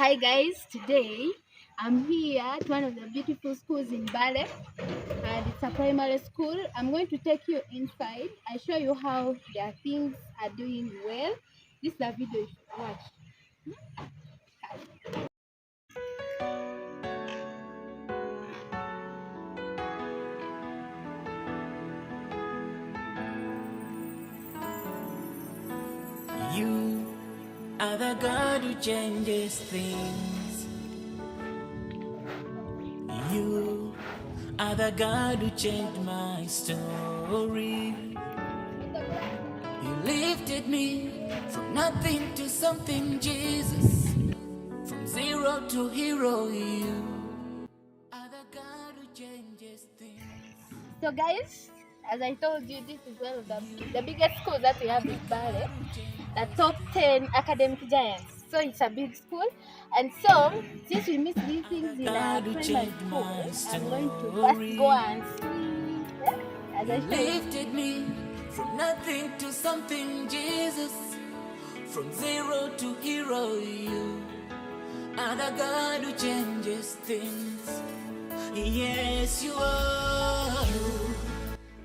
Hi guys, today I'm here at one of the beautiful schools in Mbale, and it's a primary school. I'm going to take you inside. I show you how their things are doing well. This is the video you should watch. You are the God who changes things. You are the God who changed my story. You lifted me from nothing to something, Jesus. From zero to hero, you are the God who changes things. So guys, as I told you, this is one of the biggest schools that we have in Mbale, the top 10 academic giants. So it's a big school, and so since we miss these things in our primary school, I'm going to first go and see, as I You show you. lifted me from nothing to something, Jesus. From zero to hero, you are the God who changes things. Yes, you are. You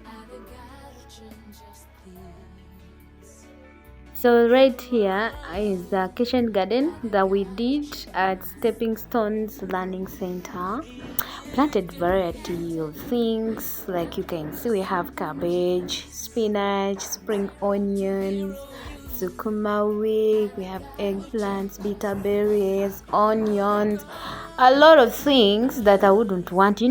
are the God who changes things. So right here is the kitchen garden that we did at Stepping Stones Learning Center. Planted variety of things, like you can see we have cabbage, spinach, spring onions, sukuma wiki, we have eggplants, bitter berries, onions, a lot of things that I wouldn't want, to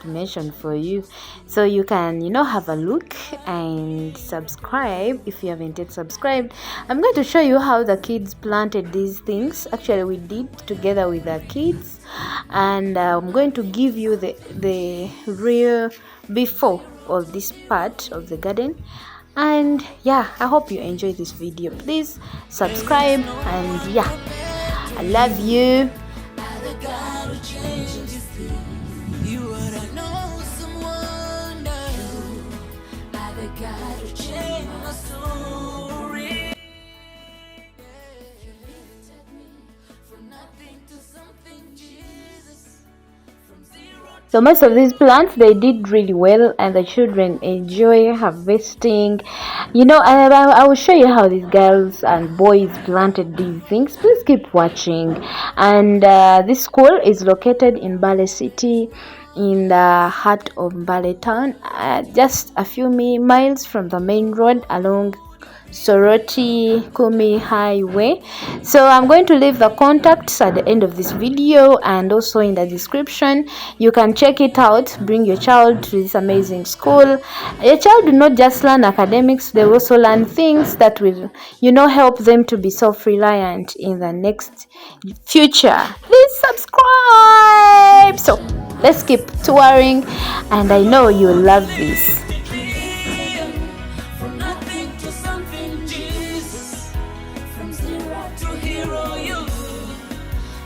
mention for you. So you can have a look and subscribe if you haven't yet subscribed. I'm going to show you how the kids planted these things. Actually, we did together with the kids, and I'm going to give you the real before of this part of the garden. And yeah, I hope you enjoy this video. Please subscribe, and yeah, I love you. You are an awesome wonder. You are the God who changed my story. You lifted me from nothing to something, Jesus. From zero to So most of these plants, they did really well, and the children enjoy harvesting. I will show you how these girls and boys planted these things. Please keep watching. And this school is located in Mbale City, in the heart of Mbale town, just a few miles from the main road along Soroti Kumi Highway. So I'm going to leave the contacts at the end of this video, and also in the description. You can check it out. Bring your child to this amazing school. Your child will not just learn academics, they will also learn things that will help them to be self-reliant in the next future. Please subscribe. So let's keep touring, and I know you'll love this. from nothing to something, Jesus. From zero to hero, you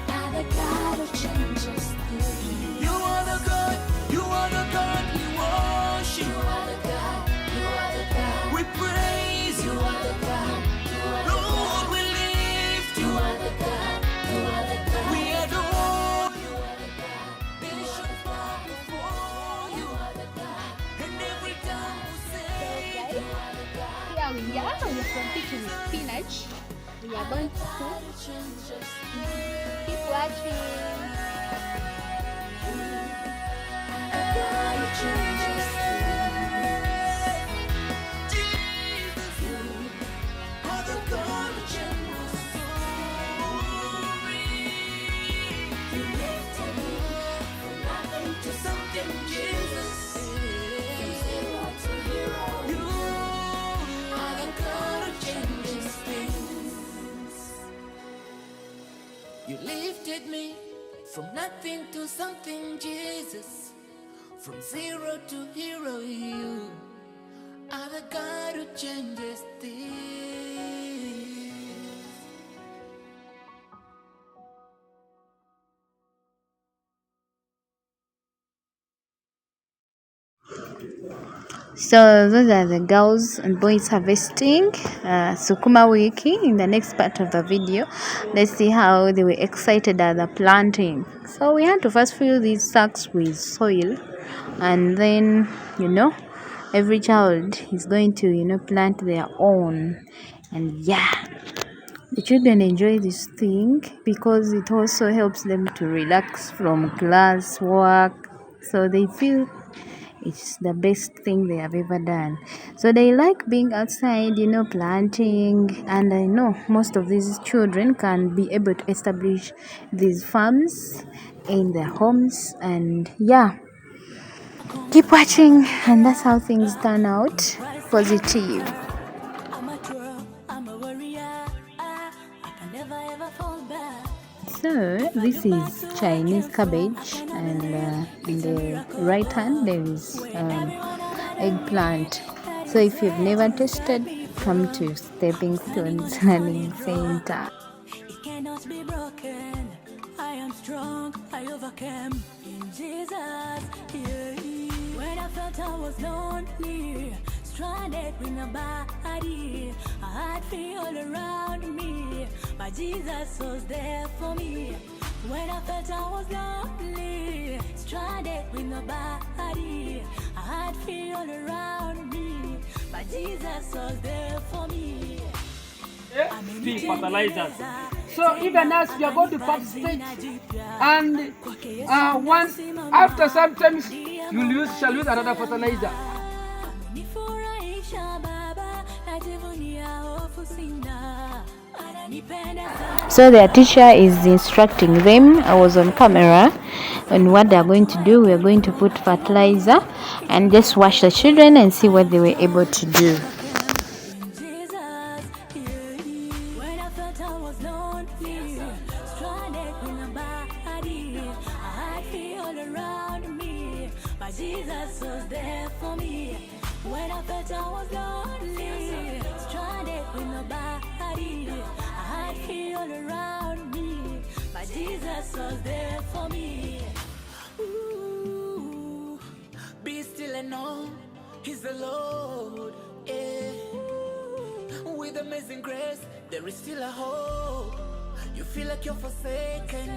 are the God who changes things. You are the God, you are the God we worship. You are the God, you are the God we praise. You are the God, you are the Lord, we lift. You are the God, you are the God we adore. You are the God, nations bow before you. You are the God, and every time we say you are the God. Here we are with some pictures with spinach. We are going to cook. Keep watching. You lifted me from nothing to something, Jesus. From zero to hero, you are the God who changes things. So those are the girls and boys harvesting sukuma wiki. In the next part of the video, let's see how they were excited at the planting. So we had to first fill these sacks with soil, and then every child is going to plant their own. And yeah, the children enjoy this thing because it also helps them to relax from class work, so they feel it's the best thing they have ever done. So they like being outside, planting. And I know most of these children can be able to establish these farms in their homes. And yeah, keep watching, and that's how things turn out positive. So this is Chinese cabbage, and in the right hand there is eggplant. So if you've never tasted, come to Stepping Stones Learning Center. It cannot be broken. I am strong, I overcame in Jesus. Yeah. When I felt I was lonely, stranded with nobody, I had fear all around me, but Jesus was there for me. When I felt I was lonely, stranded with nobody, I had fear all around me, but Jesus was there for me. Be fertilizers. So even as we are going to participate, and once after sometimes shall use another fertilizer. So their teacher is instructing them. I was on camera, and what they're going to do, we're going to put fertilizer and just watch the children and see what they were able to do. Jesus was there for me. When I felt I was lonely, stranded with nobody, I had fear all around me, but Jesus was there for me. Ooh, be still and know He's the Lord. Yeah. With amazing grace, there is still a hope. You feel like you're forsaken,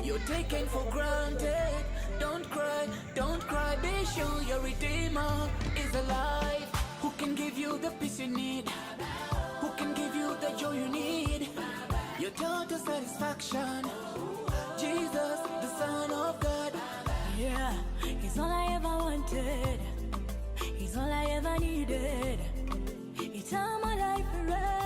you're taken for granted. Don't cry, be sure your Redeemer is alive. Who can give you the peace you need? Who can give you the joy you need? Your total satisfaction. Jesus, the Son of God. Yeah, He's all I ever wanted. He's all I ever needed. He turned my life around.